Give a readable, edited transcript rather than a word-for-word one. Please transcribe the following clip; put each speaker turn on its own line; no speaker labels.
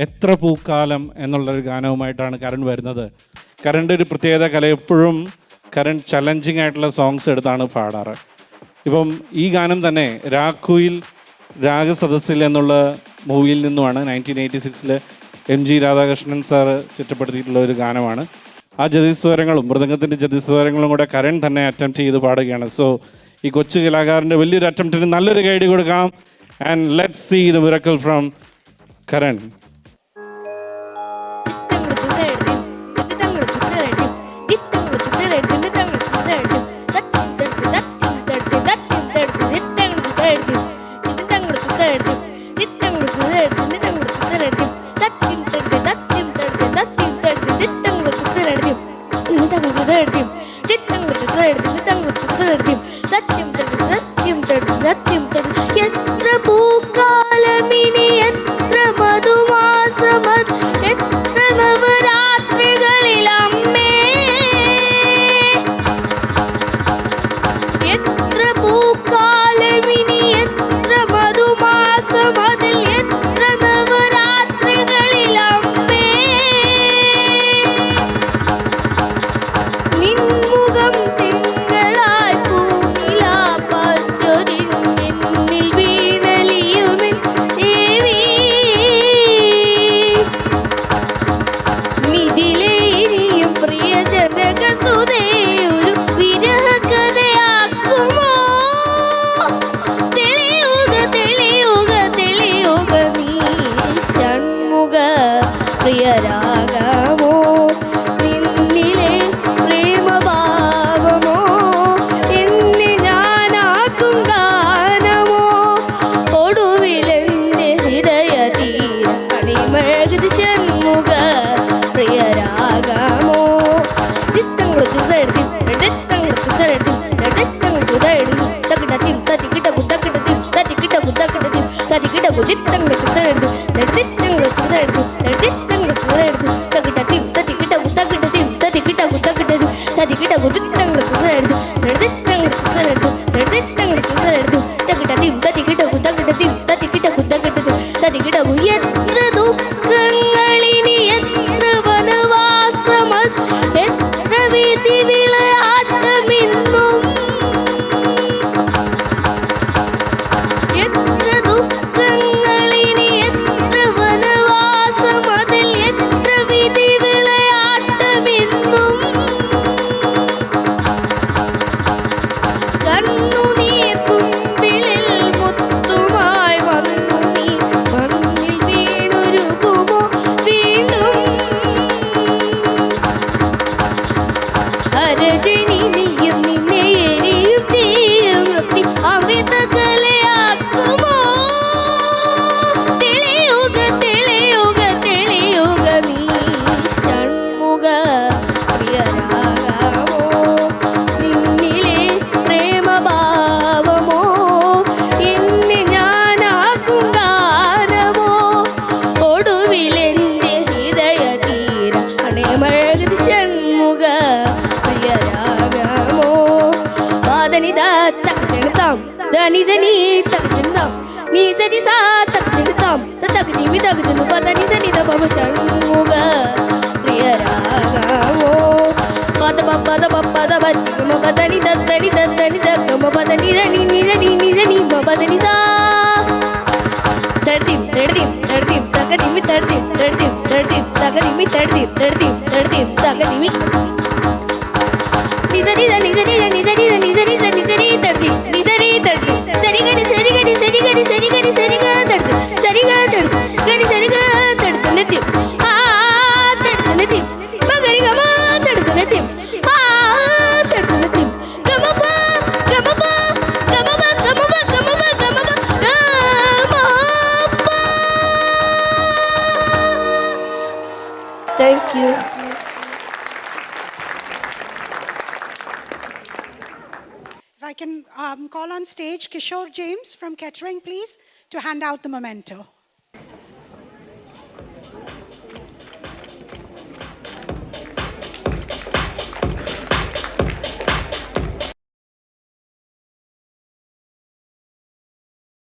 എത്ര പൂക്കാലം എന്നുള്ളൊരു ഗാനവുമായിട്ടാണ് കരൺ വരുന്നത്. കരണിൻ്റെ ഒരു പ്രത്യേകത കല എപ്പോഴും കരൺ ചലഞ്ചിങ് ആയിട്ടുള്ള സോങ്സ് എടുത്താണ് പാടാറ്. ഇപ്പം ഈ ഗാനം തന്നെ രാഖുയിൽ രാഗസദസ്സിൽ എന്നുള്ള മൂവിയിൽ നിന്നുമാണ് 1986 MG രാധാകൃഷ്ണൻ സാറ് ചിട്ടപ്പെടുത്തിയിട്ടുള്ള ഒരു ഗാനമാണ്. ആ ജതിസ്വരങ്ങളും മൃദംഗത്തിൻ്റെ ജതിസ്വരങ്ങളും കൂടെ കരൺ തന്നെ അറ്റംപ്റ്റ് ചെയ്ത് പാടുകയാണ്. സോ ഈ കൊച്ചു കലാകാരൻ്റെ വലിയൊരു അറ്റംപ്റ്റിന് നല്ലൊരു ഗൈഡ് കൊടുക്കാം. And let's see the miracle from Karan.
എത്ര പൂക്കാലമിനി എത്ര മധുമാസമത് എത്ര നവരാത്രികളിൽ അമ്മേ എത്ര പൂക്കാലമിനി എത്ര മധുമാസമതിൽ എത്ര നവരാത്രികളിൽ അമ്മേ നിൻമുഖം തിങ്കളായി പൂനിലാ പച്ചൊരിഞ്ഞു എന്നിൽ വീണലിയുമെൻ ദേവി മിഥിലേ ഇനിയും പ്രിയജനകസുതേ ഒരു വിരഹകഥയാക്കുമോ തെളിയുക തെളിയുക തെളിയുക നീ ഷൺമുഖ പ്രിയരാഗമോ നിന്നിലെ പ്രേമഭാവമോ എന്നെ ഞാനാക്കും ഗാനമോ ഒടുവിലെന്റെ ഹൃദയതീര അണിമഴകത് ഷൺമുഖ പ്രിയരാഗമോ ചിത്തങ്ങൾ ചുതടി ചിത്തങ്ങൾ ചുതടി ചിത്തങ്ങൾ ചുതടി തകിടത്തിം തതികിട കുതകിടത്തിം തതികിട കുതകിടത്തിം തതികിട കുതിത്തങ്ങൾ ചുതടി ചിത്തങ്ങൾ ചുതടി ചിത്തങ്ങൾ ചുതടി തകിടത്തിം തതികിട കുതകിടത്തിം തതികിട കുതകിടത്തിം തതികിട കുതിത്തങ്ങൾ ചുതടി ചിത്തങ്ങൾ ചുതടി ചിത്തങ്ങൾ ചുതടി തകിടത്തിം തതികിട കുതകിടത്തിം തതികിട കുതകിടത്തിം തതികിട എത്ര ദുഃഖങ്ങളിനി എത്ര വനവാസമത് എത്ര വീതി വിളയാട്ടമിന്നും എത്ര ദുഃഖങ്ങളിനി എത്ര വനവാസമതിൽ എത്ര വീതി വിളയാട്ടമിന്നും കണ്ണുനീർ കുമ്പിളിൽ മുത്തുമായി വന്നു നീ മണ്ണിൽ വീണുരുകുമോ വീണ്ടും അരജനി നീയും നിന്നെ എരിയും തീയും നിർത്തി അമൃതകലയാക്കുമോ തെളിയുക തെളിയുക തെളിയുക നീ ഷൺമുഖ പ്രിയരാഗമോ നിന്നിലെ പ്രേമഭാവമോ എന്നെ ഞാനാക്കും ഗാനമോ ഒടുവിലെന്റെ ഹൃദയതീര അണയമഴകത് ഷൺമുഖ പ്രിയരാഗമോ പാദനിത തകജനതാം ധനിധനി തകജനതാം നീസരി സാ തകജനതാം തകജിമി തകജനു പദനിധനിത ഭവ ഷൺമുഖ പ്രിയരാഗമോ പദ പദ പദ പദ പദനി തനി തനി തമ പദനി ധനി നിധനി നിധനി പദനി സാ തർദിം തർദിം തർദിം തകജിമി തർദിം തർദിം തർദിം തകജിമി തർദിം തർദിം തർദിം തകജിമി നിധനി ധനി ധനി ധനി ധനി ധനി ധനി ധനി ധനി തർദിം നിധനി തർദിം സരിഗരി സരിഗരി സരിഗരി സരിഗരി സരിഗ തർദിം സരിഗ തർദിം ഗരി സരിഗ തർദിം നത്യം ആ തർദിം നത്യം മഗരി ഗമ തർദിം നത്യം ആ തർദിം നത്യം ഗമപ ഗമപ ഗമപ ഗമപ ഗമപ ഗമപ ഗമപ. Thank you.
If I can call on stage Kishore James from Kettering, please, to hand out the memento.